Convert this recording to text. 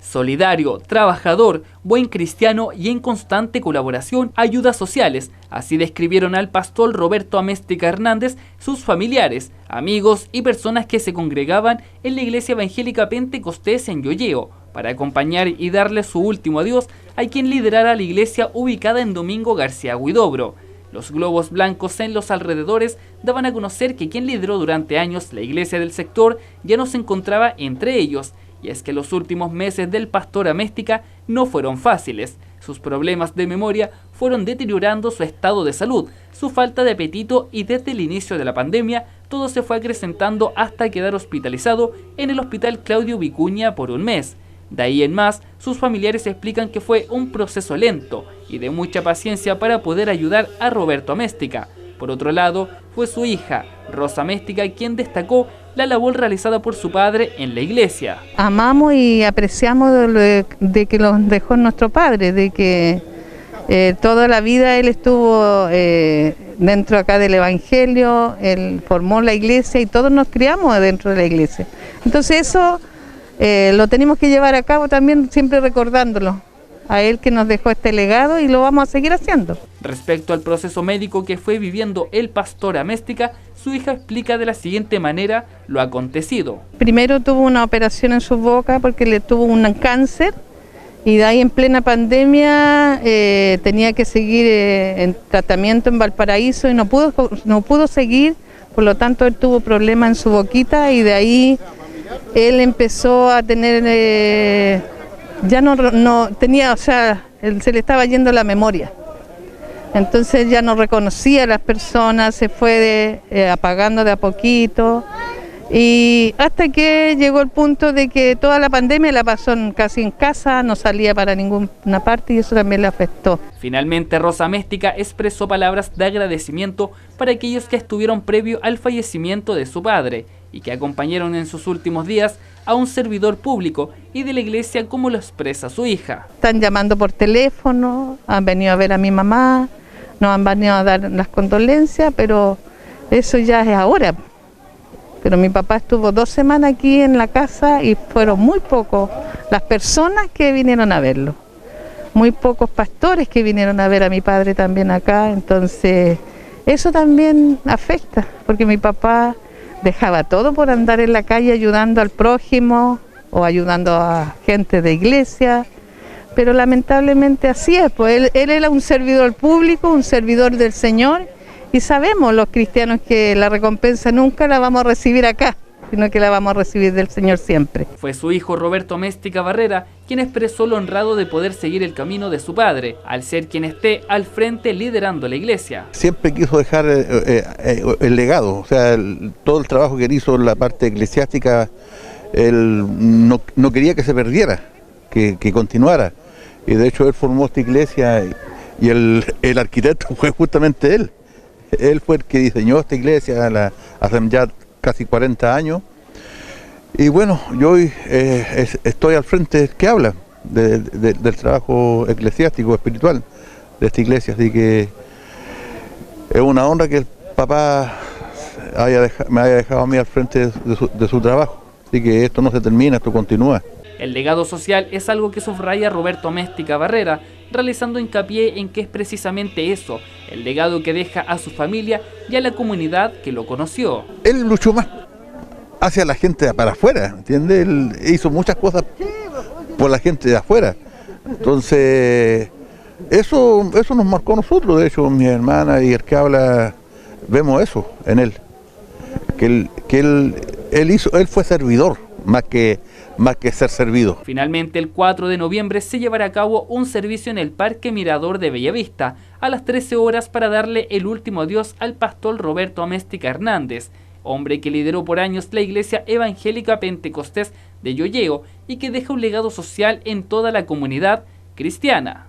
Solidario, trabajador, buen cristiano y en constante colaboración, ayudas sociales. Así describieron al pastor Roberto Améstica Hernández sus familiares, amigos y personas que se congregaban en la Iglesia Evangélica Pentecostés en Yoyeo para acompañar y darle su último adiós a quien liderara la iglesia ubicada en Domingo García Huidobro. Los globos blancos en los alrededores daban a conocer que quien lideró durante años la iglesia del sector ya no se encontraba entre ellos. Y es que los últimos meses del pastor Améstica no fueron fáciles. Sus problemas de memoria fueron deteriorando su estado de salud, su falta de apetito y desde el inicio de la pandemia todo se fue acrecentando hasta quedar hospitalizado en el Hospital Claudio Vicuña por un mes. De ahí en más, sus familiares explican que fue un proceso lento y de mucha paciencia para poder ayudar a Roberto Améstica. Por otro lado, fue su hija, Rosa Améstica, quien destacó la labor realizada por su padre en la iglesia. Amamos y apreciamos de que nos dejó nuestro padre, de que toda la vida él estuvo dentro acá del Evangelio, él formó la iglesia y todos nos criamos dentro de la iglesia. Entonces eso lo tenemos que llevar a cabo también, siempre recordándolo a él que nos dejó este legado y lo vamos a seguir haciendo. Respecto al proceso médico que fue viviendo el pastor Améstica, su hija explica de la siguiente manera lo acontecido. Primero tuvo una operación en su boca porque le tuvo un cáncer y de ahí en plena pandemia tenía que seguir en tratamiento en Valparaíso y no pudo seguir, por lo tanto él tuvo problemas en su boquita y de ahí él empezó a tener... ya no tenía, o sea, se le estaba yendo la memoria. Entonces ya no reconocía a las personas, se fue apagando de a poquito. Y hasta que llegó el punto de que toda la pandemia la pasó casi en casa, no salía para ninguna parte y eso también le afectó. Finalmente, Rosa Améstica expresó palabras de agradecimiento para aquellos que estuvieron previo al fallecimiento de su padre y que acompañaron en sus últimos días a un servidor público y de la iglesia, como lo expresa su hija. Están llamando por teléfono, han venido a ver a mi mamá, nos han venido a dar las condolencias, pero eso ya es ahora. Pero mi papá estuvo 2 semanas aquí en la casa y fueron muy pocos las personas que vinieron a verlo. Muy pocos pastores que vinieron a ver a mi padre también acá, entonces eso también afecta, porque mi papá dejaba todo por andar en la calle ayudando al prójimo o ayudando a gente de iglesia, pero lamentablemente así es, pues él era un servidor público, un servidor del Señor, y sabemos los cristianos que la recompensa nunca la vamos a recibir acá, sino que la vamos a recibir del Señor siempre. Fue su hijo Roberto Améstica Barrera quien expresó lo honrado de poder seguir el camino de su padre, al ser quien esté al frente liderando la iglesia. Siempre quiso dejar el legado, o sea, todo el trabajo que él hizo en la parte eclesiástica, él no quería que se perdiera, que continuara. Y de hecho él formó esta iglesia y el arquitecto fue justamente él. Él fue el que diseñó esta iglesia hace ya casi 40 años. Y bueno, yo hoy estoy al frente que habla del trabajo eclesiástico, espiritual de esta iglesia. Así que es una honra que el papá me haya dejado a mí al frente de su trabajo. Así que esto no se termina, esto continúa. El legado social es algo que subraya Roberto Améstica Barrera, realizando hincapié en que es precisamente eso, el legado que deja a su familia y a la comunidad que lo conoció. Él luchó más hacia la gente de para afuera, ¿entiendes? Él hizo muchas cosas por la gente de afuera. Entonces, eso nos marcó a nosotros. De hecho, mi hermana y el que habla, vemos eso en él. Que él fue servidor, más que ser servido. Finalmente, el 4 de noviembre se llevará a cabo un servicio en el Parque Mirador de Bellavista a las 13 horas para darle el último adiós al pastor Roberto Améstica Hernández, hombre que lideró por años la Iglesia Evangélica Pentecostés de Yoyeo y que deja un legado social en toda la comunidad cristiana.